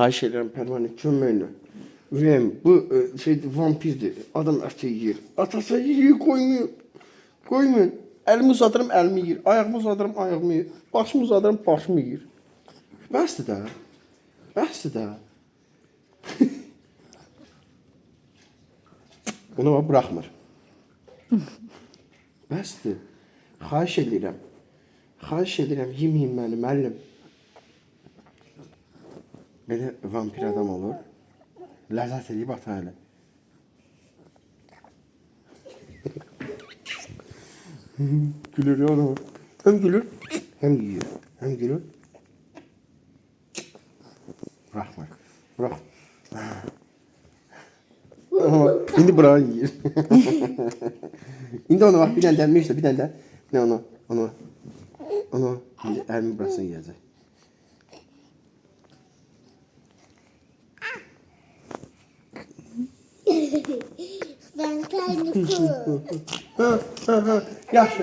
xahiş edirəm Pərvanə köməyinə. Ürəyim bu vampirdir. Adam əti yeyir. Atası yeyir, qoymuyor. Qoymuyor. Əlimi uzadıram, əlimi yeyir. Ayağımı uzadıram, ayağımı yeyir. Başımı uzadıram, başımı yeyir. Bəsdir də. Bəsdir də. Bunu bax buraxmır. Bəsdir. Xahiş edirəm. Xahiş edirəm, yeməyin məni, müəllim. Belə vampir adam olur. Ləzzət edib atan elə. Gülür ya adam. Hem gülür, hem yiyor. Hem gülür. Bırakma. Bırak. Ama şimdi bırak yiyor. Şimdi ona bak bir tane denmiş de bir tane de. Ne onu? Onu elimi bıraksın yiyecek. Ben kendimi Ha. Yaxşı.